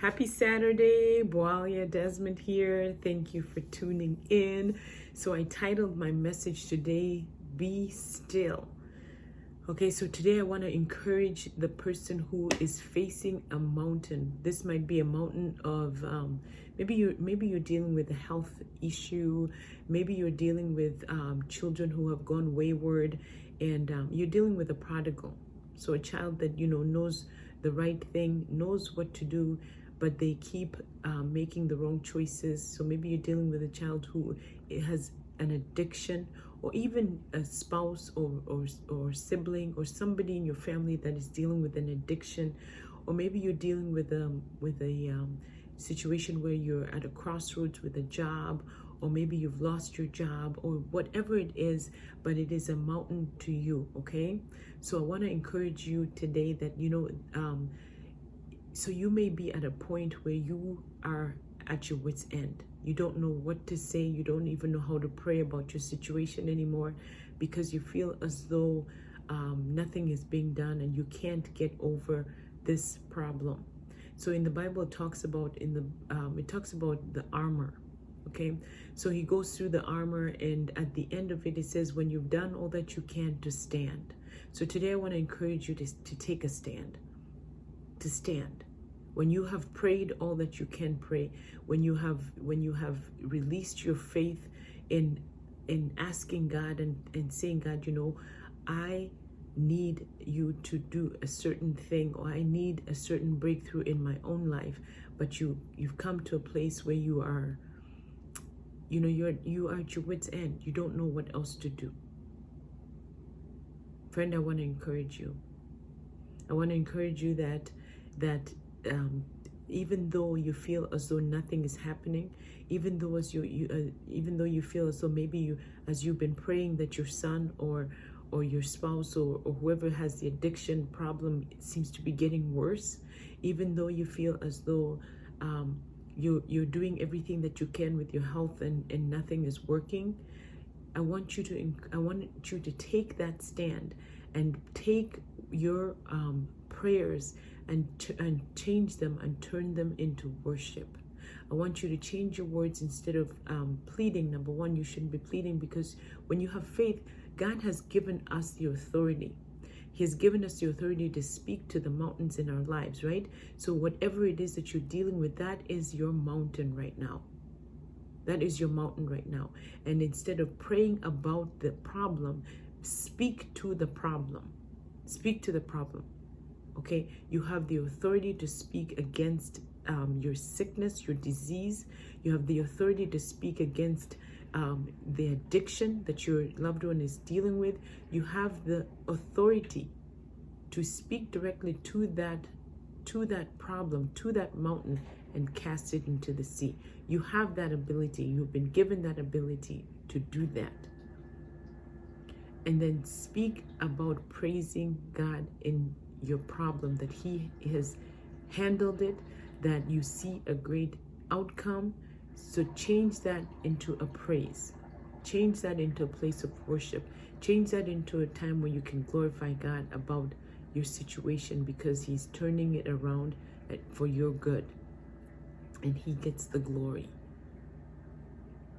Happy Saturday, Boalia Desmond here. Thank you for tuning in. So I titled my message today, Be Still. Okay, so today I want to encourage the person who is facing a mountain. This might be a mountain of maybe you're dealing with a health issue. Maybe you're dealing with children who have gone wayward, and you're dealing with a prodigal. So a child that knows the right thing, knows what to do, but they keep making the wrong choices. So maybe you're dealing with a child who has an addiction, or even a spouse or sibling or somebody in your family that is dealing with an addiction. Or maybe you're dealing with a situation where you're at a crossroads with a job, or maybe you've lost your job, or whatever it is, but it is a mountain to you. Okay, so I want to encourage you today that so you may be at a point where you are at your wit's end. You don't know what to say. You don't even know how to pray about your situation anymore, because you feel as though nothing is being done and you can't get over this problem. So in the Bible, it talks about the armor. Okay, so he goes through the armor, and at the end of it, it says, when you've done all that you can, to stand. So today I want to encourage you to take a stand, to stand. When you have prayed all that you can pray, when you have released your faith in asking God and saying, God, I need you to do a certain thing, or I need a certain breakthrough in my own life, but you've come to a place where you are at your wit's end. You don't know what else to do. Friend, I want to encourage you. I want to encourage you that even though you feel as though nothing is happening, even though even though you feel as though maybe as you've been praying that your son or your spouse or whoever has the addiction problem, it seems to be getting worse, even though you feel as though you're doing everything that you can with your health and nothing is working, I want you to take that stand and take your prayers and change them and turn them into worship. I want you to change your words. Instead of pleading, number one, you shouldn't be pleading, because when you have faith, God has given us the authority. He has given us the authority to speak to the mountains in our lives, right? So whatever it is that you're dealing with, that is your mountain right now. That is your mountain right now. And instead of praying about the problem, speak to the problem. Speak to the problem. Okay, you have the authority to speak against your sickness, your disease. You have the authority to speak against the addiction that your loved one is dealing with. You have the authority to speak directly to that problem, to that mountain, and cast it into the sea. You have that ability. You've been given that ability to do that. And then speak about praising God in your problem, that He has handled it, that you see a great outcome. So change that into a praise. Change that into a place of worship. Change that into a time where you can glorify God about your situation, because He's turning it around for your good, and He gets the glory.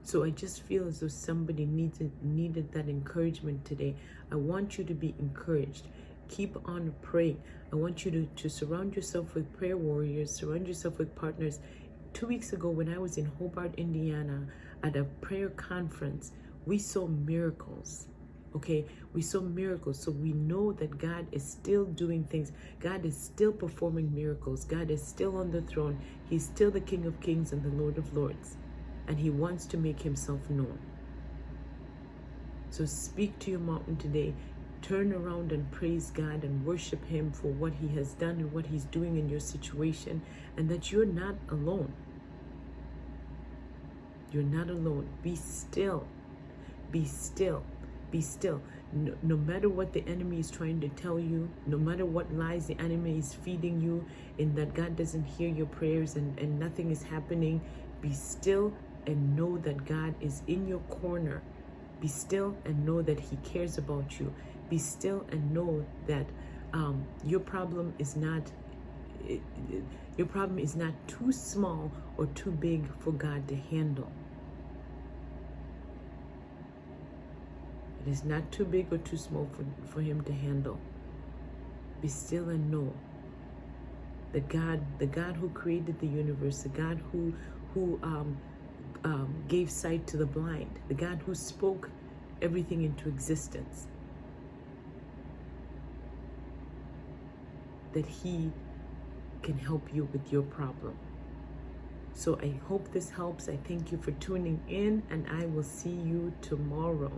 So I just feel as though somebody needed that encouragement today. I want you to be encouraged. Keep on praying. I want you to surround yourself with prayer warriors, surround yourself with partners. 2 weeks ago, when I was in Hobart, Indiana, at a prayer conference, we saw miracles. Okay, we saw miracles. So we know that God is still doing things. God is still performing miracles. God is still on the throne. He's still the King of Kings and the Lord of Lords. And He wants to make Himself known. So speak to your mountain today. Turn around and praise God and worship Him for what He has done and what He's doing in your situation, and that you're not alone. You're not alone. Be still. Be still. Be still. No matter what the enemy is trying to tell you, no matter what lies the enemy is feeding you, in that God doesn't hear your prayers and nothing is happening, be still and know that God is in your corner. Be still and know that He cares about you. Be still and know that your problem is not your problem is not too small or too big for God to handle. It is not too big or too small for him to handle. Be still and know that the God who created the universe, the God who gave sight to the blind, the God who spoke everything into existence, that he can help you with your problem. So I hope this helps. I thank you for tuning in, and I will see you tomorrow.